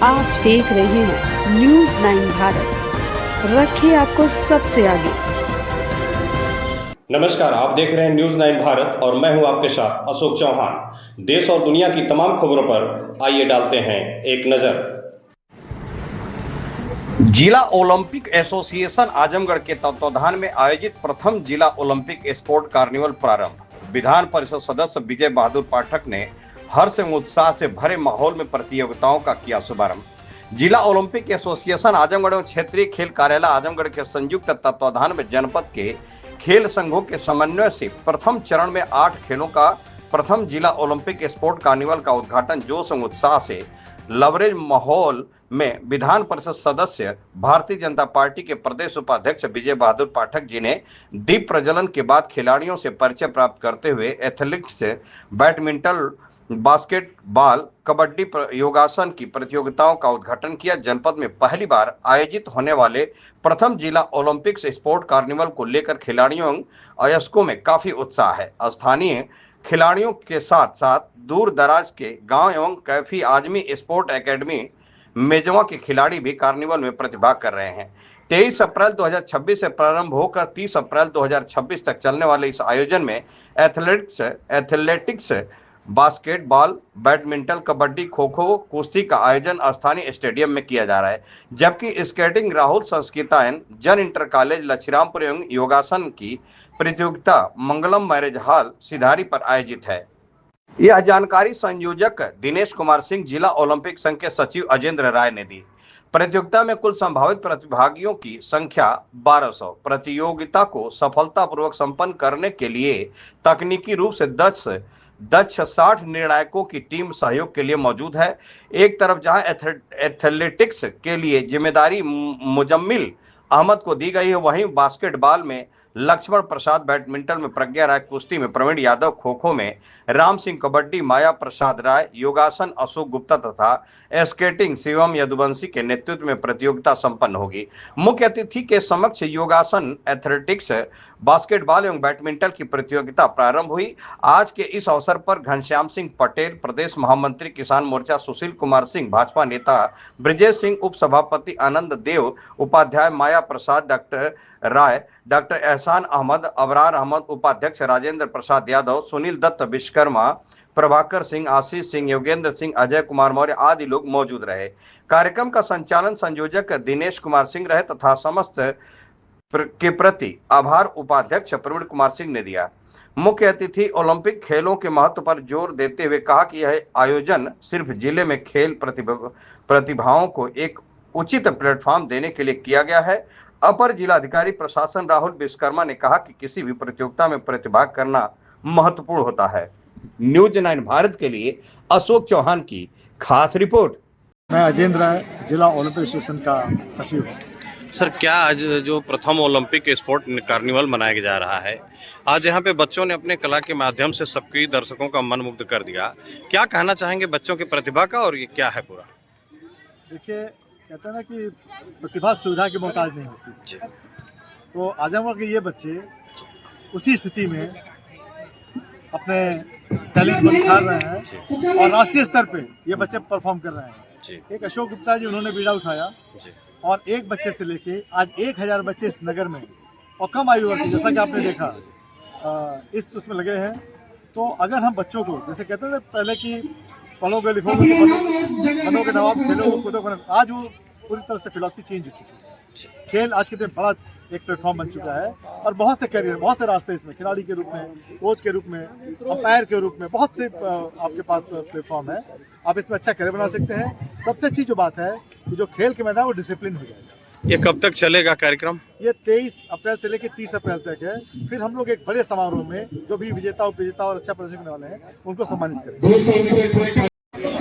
आप देख रहे हैं न्यूज 9 भारत। रखिए आपको सबसे आगे। नमस्कार, आप देख रहे हैं न्यूज 9 भारत और मैं हूं आपके साथ अशोक चौहान। देश और दुनिया की तमाम खबरों पर आइए डालते हैं एक नजर। जिला ओलंपिक एसोसिएशन आजमगढ़ के तत्वाधान में आयोजित प्रथम जिला ओलंपिक स्पोर्ट कार्निवल प्रारंभ। विधान परिषद सदस्य विजय बहादुर पाठक ने हर्ष एवं उत्साह से भरे माहौल में प्रतियोगिताओं का किया शुभारंभ। जिला ओलंपिक एसोसिएशन आजमगढ़ एवं क्षेत्रीय खेल कार्यालय आजमगढ़ के संयुक्त तत्वाधान में जनपद के खेल संघों के समन्वय से प्रथम चरण में 8 खेलों का प्रथम जिला ओलंपिक स्पोर्ट कार्निवल का उद्घाटन जोश एवं उत्साह से लवरेज माहौल में विधान परिषद सदस्य भारतीय जनता पार्टी के प्रदेश उपाध्यक्ष विजय बहादुर पाठक जी ने दीप प्रज्वलन के बाद खिलाड़ियों से परिचय प्राप्त करते हुए एथलेटिक्स, बैडमिंटन, बास्केटबॉल, कबड्डी, योगासन की प्रतियोगिताओं का उद्घाटन किया। जनपद में पहली बार आयोजित होने वाले प्रथम जिला ओलंपिक्स स्पोर्ट कार्निवल को लेकर खिलाड़ियों एवं वयस्कों में काफी उत्साह है। स्थानीय खिलाड़ियों के साथ साथ दूर दराज के गांव एवं कैफी आजमी स्पोर्ट एकेडमी मेजवा के खिलाड़ी भी कार्निवल में प्रतिभाग कर रहे हैं। 23 अप्रैल 2026 से प्रारंभ होकर 30 अप्रैल 2026 तक चलने वाले इस आयोजन में athletics, basketball, badminton, kabaddi, kho kho, कुश्ती का आयोजन स्थानीय स्टेडियम में किया जा रहा है, जबकि स्केटिंग राहुल संस्कृतायन जन इंटर कॉलेज लछीरामपुर एवं योगासन की प्रतियोगिता मंगलम मैरिज हॉल सिधारी पर आयोजित है। यह जानकारी संयोजक दिनेश कुमार सिंह, जिला ओलंपिक संघ के सचिव अजेंद्र राय ने दी। प्रतियोगिता में कुल संभावित प्रतिभागियों की संख्या 1200। प्रतियोगिता को सफलतापूर्वक संपन्न करने के लिए तकनीकी रूप से दक्ष 60 निर्णायकों की टीम सहयोग के लिए मौजूद है। एक तरफ जहां एथलेटिक्स के लिए जिम्मेदारी मुजम्मिल अहमद को दी गई है, वहीं बास्केटबॉल में लक्ष्मण प्रसाद, बैडमिंटन में प्रज्ञा राय, कुश्ती में प्रवीण यादव, खो खो में राम सिंह, कबड्डी माया प्रसाद राय, योगासन अशोक गुप्ता तथा स्केटिंग शिवम यदुवंशी के नेतृत्व में प्रतियोगिता संपन्न होगी। मुख्य अतिथि के समक्ष योगासन, एथलेटिक्स, बास्केटबॉल एवं बैडमिंटन की प्रतियोगिता प्रारंभ हुई। आज के इस अवसर पर घनश्याम सिंह पटेल, प्रदेश महामंत्री किसान मोर्चा सुशील कुमार सिंह, भाजपा नेता ब्रजेश सिंह, उप सभापति आनंद देव, उपाध्याय माया प्रसाद, डॉक्टर राय, डॉक्टर एहसान अहमद, अबरार अहमद, उपाध्यक्ष राजेंद्र प्रसाद यादव, सुनील दत्त विश्वकर्मा, प्रभाकर सिंह, आशीष सिंह, योगेंद्र सिंह, अजय कुमार मौर्य आदि लोग मौजूद रहे। कार्यक्रम का संचालन संयोजक दिनेश कुमार सिंह रहे तथा समस्त के प्रति आभार उपाध्यक्ष प्रवीण कुमार सिंह ने दिया। मुख्य अतिथि ओलंपिक खेलों के महत्व पर जोर देते हुए कहा कि यह आयोजन सिर्फ जिले में खेल प्रतिभाओं को एक उचित प्लेटफॉर्म देने के लिए किया गया है। अपर जिलाधिकारी प्रशासन राहुल विश्वकर्मा ने कहा कि किसी भी प्रतियोगिता में प्रतिभाग करना महत्वपूर्ण होता है। न्यूज 9 भारत के लिए अशोक चौहान की खास रिपोर्ट। मैं अजेंद्र राय, जिला ओलंपिक एसोसिएशन का सचिव हूँ। सर, क्या आज जो प्रथम ओलंपिक स्पोर्ट कार्निवल मनाया जा रहा है, आज यहाँ पे बच्चों ने अपने कला के माध्यम से सबकी दर्शकों का मन मुग्ध कर दिया, क्या कहना चाहेंगे बच्चों की प्रतिभा का और ये क्या है पूरा? देखिए, कहते हैं ना कि प्रतिभा सुविधा की मोहताज नहीं होती, तो आजमगढ़ के ये बच्चे उसी स्थिति में अपने टैलेंट को निखार रहे हैं और राष्ट्रीय स्तर पे ये बच्चे परफॉर्म कर रहे हैं। एक अशोक गुप्ता जी, उन्होंने बीड़ा उठाया और एक बच्चे से लेके आज 1000 बच्चे इस नगर में और कम आयु वर्ग, जैसा कि आपने देखा, इस उसमें लगे हैं। तो अगर हम बच्चों को, जैसे कहते थे पहले कि पढ़ोगे लिखोगे तो बनोगे नवाब, खेलोगे कूदोगे, आज वो पूरी तरह से फिलॉसफी चेंज हो चुकी है। खेल आज के दिन बड़ा एक प्लेटफॉर्म बन चुका है और बहुत से करियर, बहुत से रास्ते इसमें, खिलाड़ी के रूप में, कोच के रूप में, अंपायर के रूप में, बहुत से आपके पास प्लेटफॉर्म है। आप इसमें अच्छा करियर बना सकते हैं। सबसे अच्छी जो बात है कि जो खेल के मैदान वो डिसिप्लिन हो जाएगा। ये कब तक चलेगा कार्यक्रम? ये 23 अप्रैल से लेकर 30 अप्रैल तक है। फिर हम लोग एक बड़े समारोह में जो भी विजेता, उपविजेता और अच्छा प्रदर्शन करने वाले हैं उनको सम्मानित करेंगे।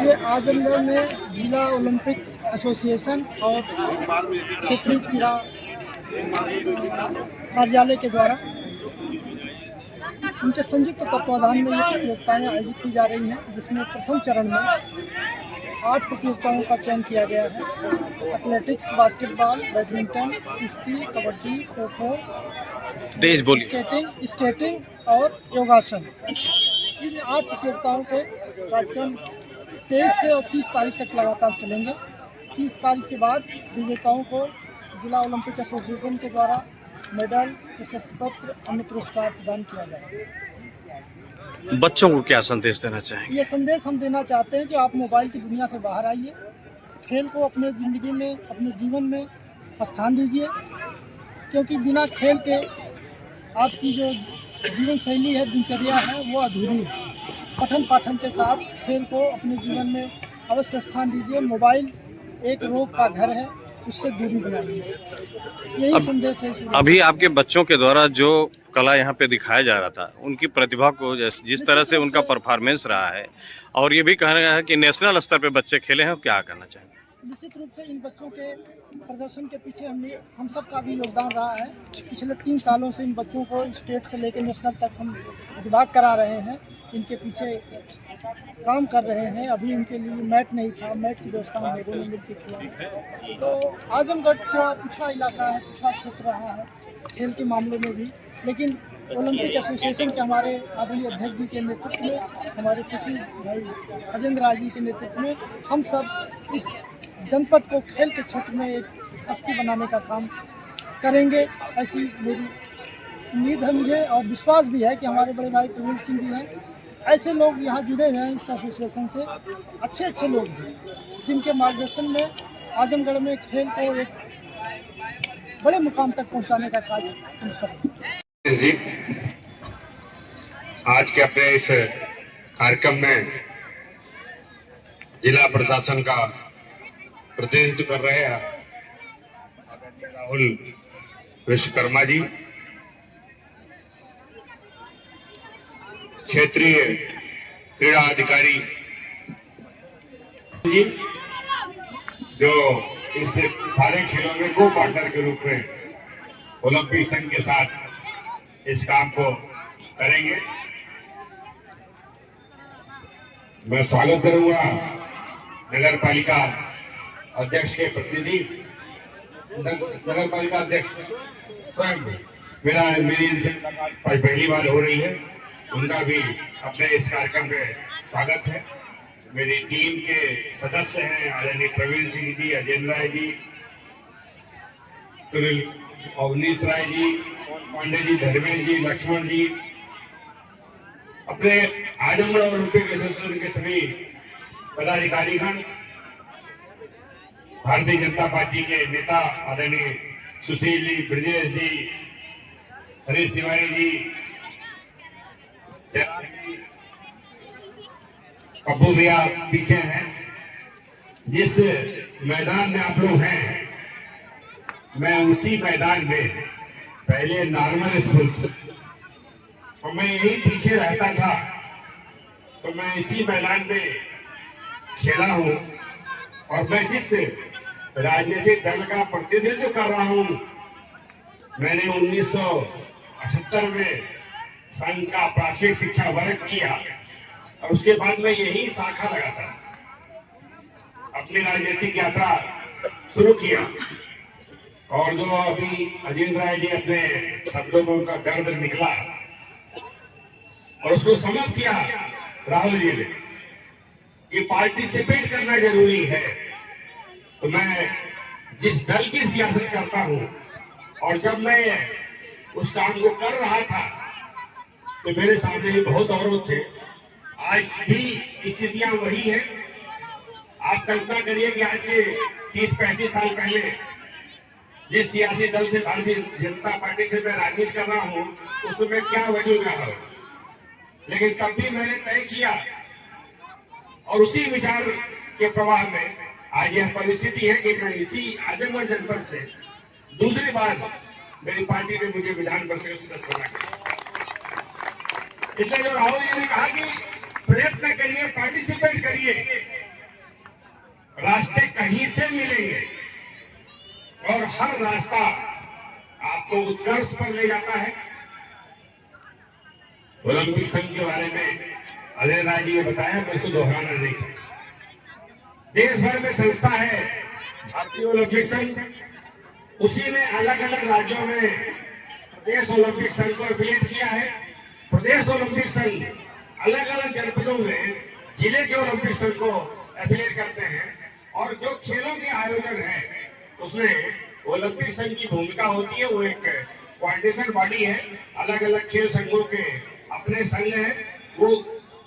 ये आजमगढ़ में जिला ओलंपिक एसोसिएशन और क्षेत्रीय क्रीड़ा कार्यालय के द्वारा उनके संयुक्त तत्वाधान में ये प्रतियोगिताएं आयोजित की जा रही हैं, जिसमें प्रथम चरण में 8 प्रतियोगिताओं का चयन किया गया है। एथलेटिक्स, बास्केटबॉल, बैडमिंटन, कुश्ती, कबड्डी, खो खो, स्केटिंग और योगासन। इन 8 प्रतियोगिताओं के कार्यक्रम 23 से और 30 तारीख तक लगातार चलेंगे 30 तारीख के बाद विजेताओं को जिला ओलंपिक एसोसिएशन के द्वारा मेडल, प्रशस्ति पत्र, अन्य पुरस्कार प्रदान किया जाएगा। बच्चों को क्या संदेश देना चाहेंगे? ये संदेश हम देना चाहते हैं कि आप मोबाइल की दुनिया से बाहर आइए, खेल को अपने ज़िंदगी में, अपने जीवन में स्थान दीजिए, क्योंकि बिना खेल के आपकी जो जीवन शैली है, दिनचर्या है, वो अधूरी है। पठन पाठन के साथ खेल को अपने जीवन में अवश्य स्थान दीजिए। मोबाइल एक रोग का घर है, उससे दूरी बनाइए, यही संदेश है इसमें। अभी आपके बच्चों के द्वारा जो कला यहाँ पे दिखाया जा रहा था, उनकी प्रतिभा को जिस तरह से उनका परफॉर्मेंस रहा है, और ये भी कहना है कि नेशनल स्तर पे बच्चे खेले हैं, क्या कहना चाहेंगे? निश्चित रूप से इन बच्चों के प्रदर्शन के पीछे हम सब का भी योगदान रहा है। पिछले 3 सालों से इन बच्चों को स्टेट से लेकर नेशनल तक हम प्रतिभाग करा रहे हैं, इनके पीछे काम कर रहे हैं। अभी इनके लिए मैट नहीं था, मैट की व्यवस्था हम लोगों ने मिलकर किया है। तो आजमगढ़ थोड़ा पिछड़ा इलाका है, पिछड़ा क्षेत्र रहा है खेल के मामले में भी, लेकिन ओलंपिक एसोसिएशन के हमारे आदरणीय अध्यक्ष जी के नेतृत्व में, हमारे सचिव भाई अजेंद्र राय जी के नेतृत्व में हम सब इस जनपद को खेल के क्षेत्र में एक हस्ती बनाने का काम करेंगे, ऐसी मेरी उम्मीद है मुझे, और विश्वास भी है कि हमारे बड़े भाई प्रवीण सिंह जी हैं, ऐसे लोग यहाँ जुड़े हुए हैं इस एसोसिएशन से, अच्छे लोग हैं जिनके मार्गदर्शन में आजमगढ़ में खेल को एक बड़े मुकाम तक पहुँचाने का कार्य हम करेंगे। जी, आज के अपने इस कार्यक्रम में जिला प्रशासन का प्रतिनिधित्व कर रहे हैं राहुल विश्वकर्मा जी, क्षेत्रीय क्रीड़ा अधिकारी जी, जो इस सारे खेलों में को पार्टनर के रूप में ओलंपिक संघ के साथ इस काम को करेंगे। मैं स्वागत करूंगा नगर पालिका अध्यक्ष के प्रतिनिधि, नगर पालिका अध्यक्ष स्वयं मेरी इनसे पहली बार हो रही है, उनका भी अपने इस कार्यक्रम में स्वागत है। मेरी टीम के सदस्य हैं आदरणीय प्रवीण सिंह जी, अजेंद्र राय जी, सुनील अवनीश राय जी, पांडे जी, धर्मेंद्र जी, लक्ष्मण जी, अपने आजमगढ़ ओलंपिक एसोसिएशन के सभी पदाधिकारीगण, भारतीय जनता पार्टी के नेता आदरणीय सुशील जी, ब्रजेश जी, हरीश तिवारी जी, पप्पू भैया पीछे हैं। जिस मैदान में आप लोग हैं, मैं उसी मैदान में पहले नॉर्मल स्कूल और मैं यही पीछे रहता था, तो मैं इसी मैदान में खेला हूं, और मैं जिस राजनीतिक दल का प्रतिनिधित्व कर रहा हूं, मैंने 1978 में संघ का प्राथमिक शिक्षा वर्ग किया, और उसके बाद मैं यही शाखा लगाता अपनी राजनीतिक यात्रा शुरू किया। और जो अभी अजेंद्र राय जी अपने शब्दों में उनका दर्द निकला और उसको समझ किया राहुल जी ने कि पार्टिसिपेट करना जरूरी है, तो मैं जिस दल की सियासत करता हूं, और जब मैं उस काम को कर रहा था तो मेरे सामने भी बहुत अवरोध थे। आज भी स्थितियां वही है। आप कल्पना करिए कि आज के 30-35 साल पहले जिस सियासी दल से भारतीय जनता पार्टी से मैं राजनीति कर रहा हूं, उसमें क्या वजूद रहा हो, लेकिन तब भी मैंने तय किया, और उसी विचार के प्रभाव में आज यह परिस्थिति है कि मैं इसी आजमगढ़ जनपद से दूसरी बार मेरी पार्टी ने मुझे विधान परिषद सदस्य बना। इसलिए जो राहुल जी ने कहा कि प्रयत्न करिए, पार्टिसिपेट करिए, रास्ते कहीं से मिलेंगे, और हर रास्ता आपको उत्कर्ष पर ले जाता है। ओलंपिक संघ के बारे में अजय राय जी ने बताया, मैं इसको दोहराना नहीं चाहता। देश भर में संस्था है भारतीय ओलंपिक संघ, उसी ने अलग अलग राज्यों में प्रदेश ओलंपिक संघ को एफिलिएट किया है। प्रदेश ओलंपिक संघ अलग अलग जनपदों में जिले के ओलंपिक संघ को एफिलिएट करते हैं, और जो खेलों के आयोजन है उसमें ओलंपिक संघ की भूमिका होती है। वो एक कोऑर्डिनेशन बॉडी है, अलग अलग खेल संघों के अपने संघ हैं, वो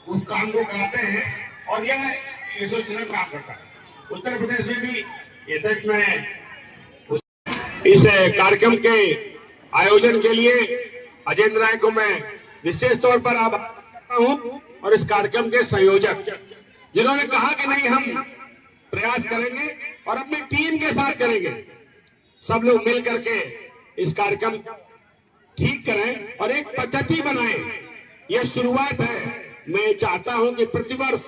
उस काम को कराते हैं और यह एसोसिएशन काम करता है। उत्तर प्रदेश में भी ये तक मैं इस कार्यक्रम के आयोजन के लिए अजेंद्र राय को मैं विशेष तौर पर आभार करता हूं और इस कार्यक्रम के संयोजक जिन्होंने कहा कि नहीं हम प्रयास करेंगे और अपनी टीम के साथ करेंगे, सब लोग मिल करके इस कार्यक्रम ठीक करें और एक पद्धति बनाएं। यह शुरुआत है। मैं चाहता हूं कि प्रतिवर्ष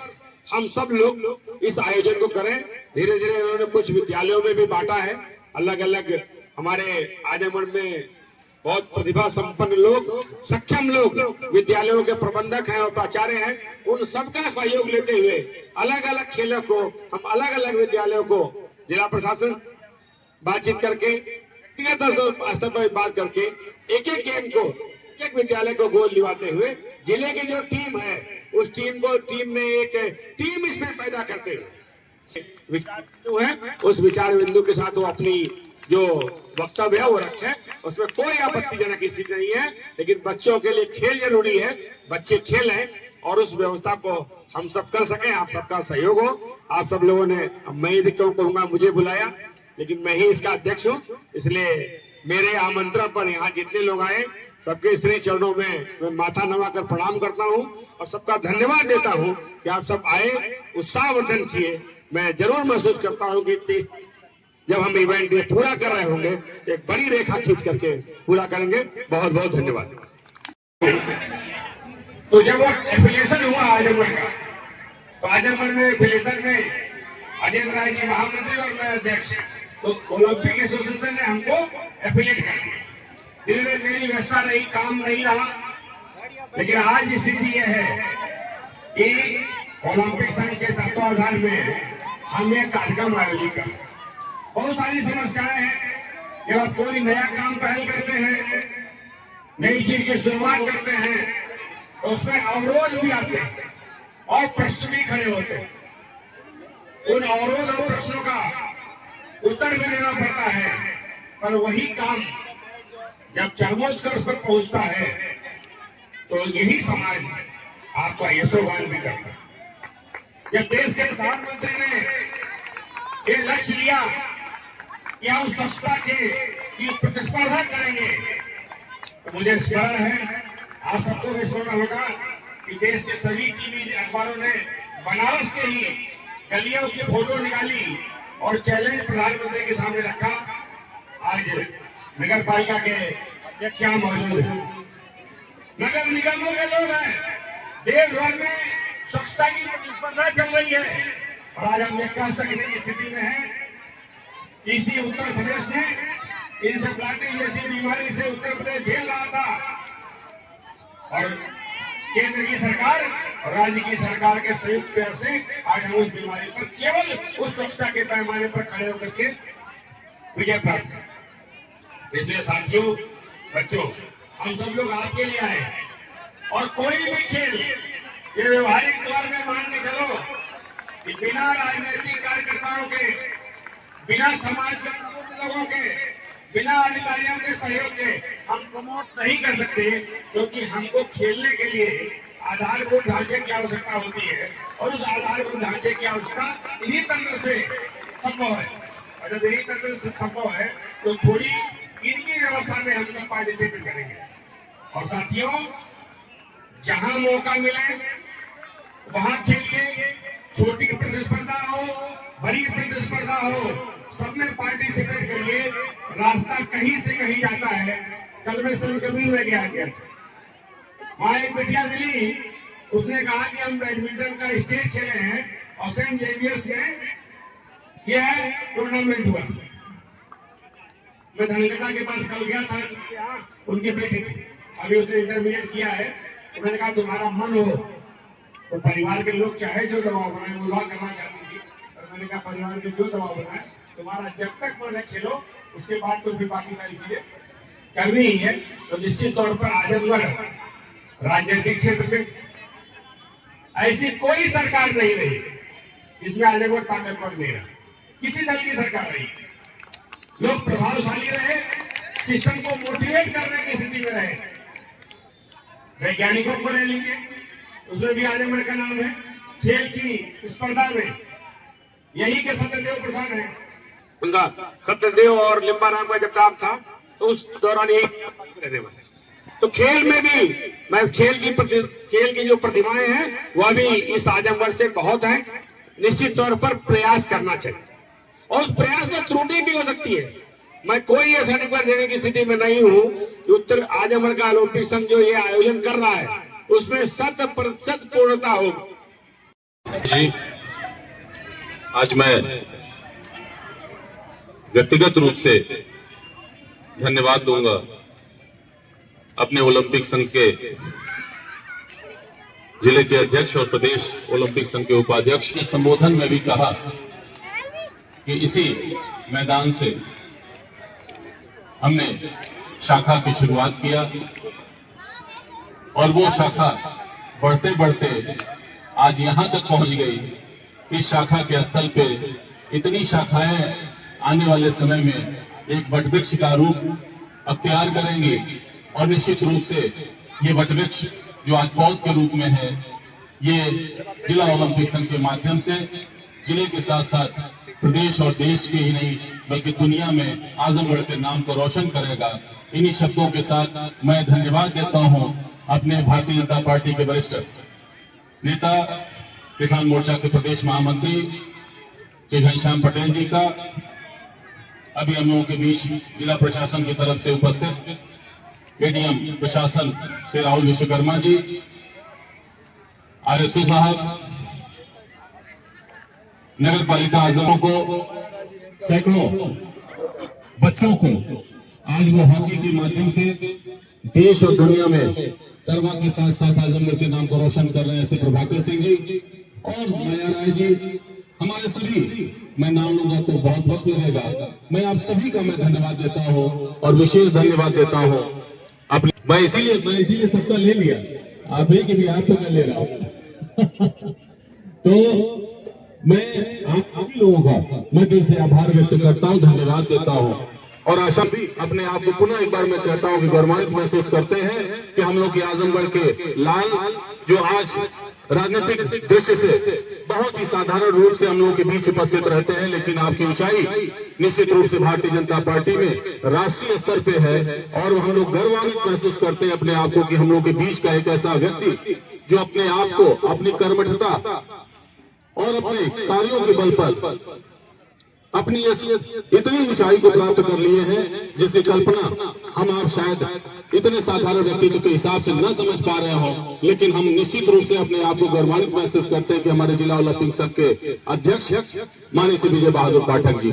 हम सब लोग इस आयोजन को करें। धीरे धीरे इन्होंने कुछ विद्यालयों में भी बांटा है, अलग अलग हमारे आजमगढ़ में बहुत प्रतिभा संपन्न लोग, सक्षम लोग, विद्यालयों के प्रबंधक हैं और प्राचार्य हैं, उन सबका सहयोग लेते हुए अलग अलग खेलों को हम अलग अलग विद्यालयों को जिला प्रशासन बातचीत करके स्तर पर बात करके एक एक गेम को एक विद्यालय को गोद लिवाते हुए जिले की जो टीम है उस टीम में एक टीम इसमें पैदा करते हुए विचार है उस विचार बिंदु के साथ वो अपनी जो वक्तव्य है वो रखे। उसमें कोई आपत्तिजनक स्थिति नहीं है, लेकिन बच्चों के लिए खेल जरूरी है, बच्चे खेलें और उस व्यवस्था को हम सब कर सकें। आप सबका सहयोग हो। आप सब लोगों ने, मैं ही क्यों कहूंगा, मुझे बुलाया, लेकिन मैं ही इसका अध्यक्ष हूँ, इसलिए मेरे आमंत्रण पर यहाँ जितने लोग आए सबके श्री चरणों में मैं माथा नवा कर प्रणाम करता हूँ और सबका धन्यवाद देता हूँ कि आप सब आए, उत्साहवर्धन किए। मैं जरूर महसूस करता हूँ कि जब हम इवेंट ये पूरा कर रहे होंगे एक बड़ी रेखा खींच करके पूरा करेंगे। बहुत बहुत धन्यवाद। तो जब एफिलिएशन हुआ आजमगढ़ का, तो आजमगढ़ में एफिलिएशन में अजेंद्र राय जी महामंत्री और मैं अध्यक्ष, तो ओलंपिक एसोसिएशन ने हमको एफिलिएट कर दिया। धीरे धीरे मेरी व्यवस्था रही, काम नहीं रहा, लेकिन आज स्थिति यह है कि ओलंपिक संघ के तत्वाधान में हम ये कार्यक्रम आयोजित कर। बहुत सारी समस्याएं हैं। जब आप कोई नया काम पहल करते हैं, नई चीज की शुरुआत करते हैं, तो उसमें अवरोध भी आते हैं और प्रश्न भी खड़े होते हैं। उन अवरोध और प्रश्नों का उत्तर भी देना पड़ता है, पर वही काम जब चरमोत्कर्ष पर पहुंचता है तो यही समाज आपका यशोगान भी करता है। जब देश के प्रधानमंत्री ने ये लक्ष्य लिया कि हम स्वच्छता की प्रतिस्पर्धा करेंगे, तो मुझे स्मरण है, आप सबको भी सुना होगा कि देश के सभी टीवी अखबारों ने बनारस के ही गलियों की फोटो निकाली और चैलेंज प्रधानमंत्री के सामने रखा। आज नगर पालिका के अध्यक्ष मौजूद है, नगर निगमों के लोग हैं, देश भर में स्वच्छता की प्रतिस्पर्धा चल रही है और आज हम ये कह सकने की स्थिति में है। इसी उत्तर प्रदेश में इंसेफ्लाइटिस जैसी बीमारी से उत्तर प्रदेश झेल रहा था और केंद्र की सरकार और राज्य की सरकार के संयुक्त प्रयास से आज हम उस बीमारी पर केवल उस स्वच्छता के पैमाने पर खड़े होकर के विजय प्राप्त कर। इसलिए साथियों, बच्चों, हम सब लोग आपके लिए आए और कोई भी खेल ये व्यवहारिक तौर में मान के चलो कि बिना राजनीतिक कार्यकर्ताओं के, बिना समाज से लोगों के, बिना अधिकारियों के सहयोग के हम प्रमोट नहीं कर सकते, क्योंकि हमको खेलने के लिए आधारभूत ढांचे की आवश्यकता होती है और उस आधारभूत ढांचे की आवश्यकता इन्हीं तंत्र से संभव है। और जब यही तंत्र से संभव है तो थोड़ी इनकी व्यवस्था में हम सब पार्टिसिपेट करेंगे। और साथियों, जहां मौका मिले वहां खेलिए, छोटी प्रतिस्पर्धा हो, बड़ी प्रतिस्पर्धा हो, सब में पार्टिसिपेट करिए। रास्ता कहीं से कहीं जाता है। कल मैं संत कबीर में गया, वहां एक बिटिया मिली, उसने कहा कि हम बैडमिंटन का स्टेट खेले हैं और सेंट जेवियर्स में यह टूर्नामेंट हुआ। मैं धनलता के पास कल गया था, उनके बेटे थे, अभी उसने इंटरमीडिएट किया है। तो मैंने कहा तुम्हारा मन हो तो परिवार के लोग चाहे जो दबाव बनाए, वो लॉ करना चाहती थी, और मैंने कहा परिवार के जो दबाव बनाए, तुम्हारा जब तक मन है खेलो, उसके बाद तो फिर बाकी सारी चीजें करनी ही है। तो निश्चित तौर पर आजमगढ़ राजनीतिक क्षेत्र में ऐसी कोई सरकार नहीं रही जिसमें आजमगढ़ ताकतवर नहीं रहा। किसी दल की सरकार रही, लोग प्रभावशाली रहे, सिस्टम को मोटिवेट करने की स्थिति में रहे। वैज्ञानिकों को ले लीजिए, उसमें भी आजमगढ़ का नाम है। खेल की स्पर्धा में यही के सत्यदेव प्रसाद है, उनका सत्यदेव और लिम्बाराम का जब काम था तो उस दौरान यही रहने वाले। तो खेल में भी मैं खेल की जो प्रतिभाएं हैं वह भी इस आजमगढ़ से बहुत है। निश्चित तौर पर प्रयास करना चाहिए और उस प्रयास में त्रुटि भी हो सकती है। मैं कोई ये सर्टिफिकेट देने की स्थिति में नहीं हूं कि उत्तर आजमगढ़ का ओलंपिक संघ जो ये आयोजन कर रहा है उसमें 100% पूर्णता हो। जी, आज मैं व्यक्तिगत रूप से धन्यवाद दूंगा अपने ओलंपिक संघ के जिले के अध्यक्ष और प्रदेश ओलंपिक संघ के उपाध्यक्ष के संबोधन में भी कहा कि इसी मैदान से हमने शाखा की शुरुआत किया और वो शाखा बढ़ते बढ़ते आज यहां तक पहुंच गई कि शाखा के स्थल पे इतनी शाखाएं आने वाले समय में एक वटवृक्ष का रूप अख्तियार करेंगी और निश्चित रूप से ये वटवृक्ष जो आज पौध के रूप में है, ये जिला ओलंपिक संघ के माध्यम से जिले के साथ साथ प्रदेश और देश के ही नहीं बल्कि दुनिया में आजमगढ़ के नाम को रोशन करेगा। इन्हीं शब्दों के साथ मैं धन्यवाद देता हूं अपने भारतीय जनता पार्टी के वरिष्ठ नेता किसान मोर्चा के प्रदेश महामंत्री श्री घनश्याम पटेल जी का, अभी हम लोगों के बीच जिला प्रशासन की तरफ से उपस्थित एडीएम प्रशासन श्री राहुल विश्वकर्मा जी, आरएसओ साहब, नगर पालिका आजमों को, सैकड़ों बच्चों को आज वो हॉकी के माध्यम से देश और दुनिया में तरवा के साथ साथ आजमगढ़ के नाम को रोशन कर रहे हैं। ऐसे प्रभाकर सिंह जी और माया राय जी, हमारे सभी, मैं नाम लूंगा तो बहुत वक्त लगेगा, मैं आप सभी का मैं धन्यवाद देता हूं और विशेष धन्यवाद देता हूं अपने। मैं इसीलिए सबका ले लिया, आप ही की भी आप तो मैं ले रहा हूं तो मैं आप सभी लोगों का मैं दिल से आभार व्यक्त करता हूं, धन्यवाद देता हूं और आशा भी अपने आप को पुनः एक बार मैं कहता हूं कि गौरवान्वित महसूस करते हैं कि हम लोग के आजमगढ़ के लाल जो आज राजनीतिक दृष्टि से बहुत ही साधारण रूप से हम लोगों के बीच उपस्थित रहते हैं, लेकिन आपकी ऊंचाई निश्चित रूप से भारतीय जनता पार्टी में राष्ट्रीय स्तर पे है और हम लोग गौरवान्वित महसूस करते हैं अपने आप को कि हम लोग के बीच का एक ऐसा व्यक्ति जो अपने आप को अपनी कर्मठता और अपने कार्यों के बल पर अपनी इतनी ऊंचाई को प्राप्त कर लिए हैं जिसकी कल्पना हम आप शायद इतने साधारण व्यक्तित्व के हिसाब से न समझ पा रहे हो, लेकिन हम निश्चित रूप से अपने आप को गौरवान्वित महसूस करते हैं कि हमारे जिला ओलंपिक संघ के अध्यक्ष माननीय श्री विजय बहादुर पाठक जी,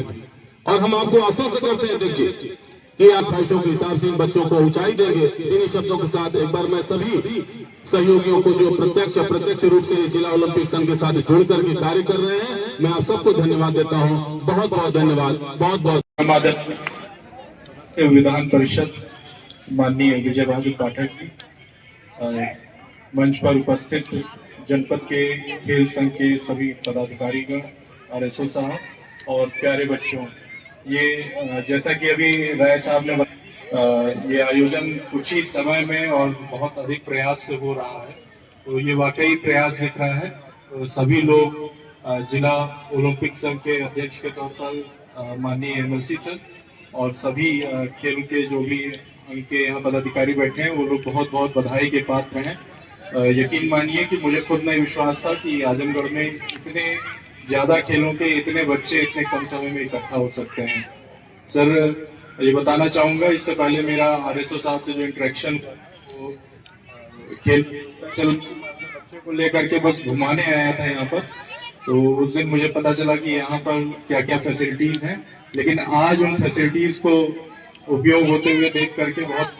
और हम आपको आश्वस्त करते हैं अध्यक्ष जी कि आप ख्वाहिशों के हिसाब से इन बच्चों को ऊंचाई देंगे। इन्हीं शब्दों के साथ एक बार मैं सभी सहयोगियों को जो प्रत्यक्ष अप्रत्यक्ष रूप से इस जिला ओलंपिक संघ के साथ जुड़ करके कार्य कर रहे हैं, मैं आप सबको धन्यवाद देता हूं। बहुत बहुत धन्यवाद, बहुत बहुत विधान परिषद माननीय विजय बहादुर पाठक जी, मंच पर उपस्थित जनपद के खेल संघ के सभी पदाधिकारीगण, आरएसओ साहब और प्यारे बच्चों, ये जैसा कि अभी राय साहब ने ये आयोजन कुछ ही समय में और बहुत अधिक प्रयास से हो रहा है, तो ये वाकई प्रयास दिख रहा है। तो सभी लोग जिला ओलंपिक संघ के अध्यक्ष के तौर पर माननीय एमएलसी सर और सभी खेल के जो भी उनके यहाँ पदाधिकारी बैठे हैं वो लोग बहुत बहुत बधाई के पात्र हैं। यकीन मानिए कि मुझे खुद नहीं विश्वास था कि आजमगढ़ में इतने ज्यादा खेलों के इतने बच्चे इतने कम समय में इकट्ठा हो सकते हैं। सर, ये बताना चाहूंगा, इससे पहले मेरा आरएसओ साहब से जो इंटरेक्शन वो खेल बच्चे को लेकर के बस घुमाने आया था यहाँ पर, तो उस दिन मुझे पता चला कि यहाँ पर क्या क्या फैसिलिटीज हैं, लेकिन आज उन फैसिलिटीज को उपयोग होते हुए देख करके बहुत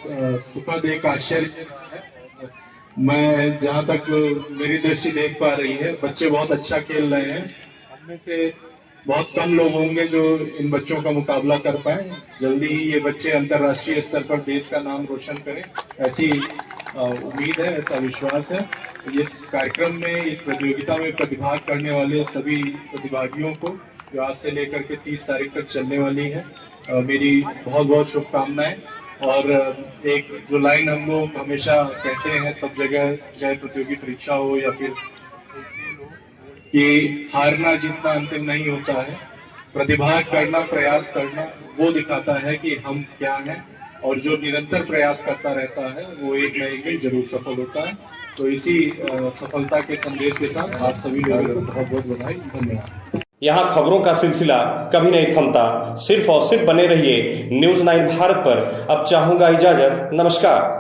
सुखद एक आश्चर्य है। मैं जहाँ तक मेरी दृष्टि देख पा रही है, बच्चे बहुत अच्छा खेल रहे हैं। में से बहुत कम लोग होंगे जो इन बच्चों का मुकाबला कर पाए। जल्दी ही ये बच्चे अंतर्राष्ट्रीय स्तर पर देश का नाम रोशन करें, ऐसी उम्मीद है, ऐसा विश्वास है। इस कार्यक्रम में, इस प्रतियोगिता में प्रतिभाग करने वाले सभी प्रतिभागियों को जो आज से लेकर के 30 तारीख तक चलने वाली है। मेरी बहुत बहुत शुभकामनाएं। और एक जो लाइन हम लोग हमेशा कहते हैं सब जगह, चाहे प्रतियोगी परीक्षा हो या फिर, कि हारना जीतना अंतिम नहीं होता है, प्रतिभा करना, प्रयास करना वो दिखाता है कि हम क्या हैं, और जो निरंतर प्रयास करता रहता है वो एक न एक दिन जरूर सफल होता है। तो इसी सफलता के संदेश के साथ आप सभी लोगों को बहुत बहुत बधाई, धन्यवाद। यहाँ खबरों का सिलसिला कभी नहीं थमता, सिर्फ और सिर्फ बने रहिए न्यूज़ 9 भारत पर। अब चाहूंगा इजाजत, नमस्कार।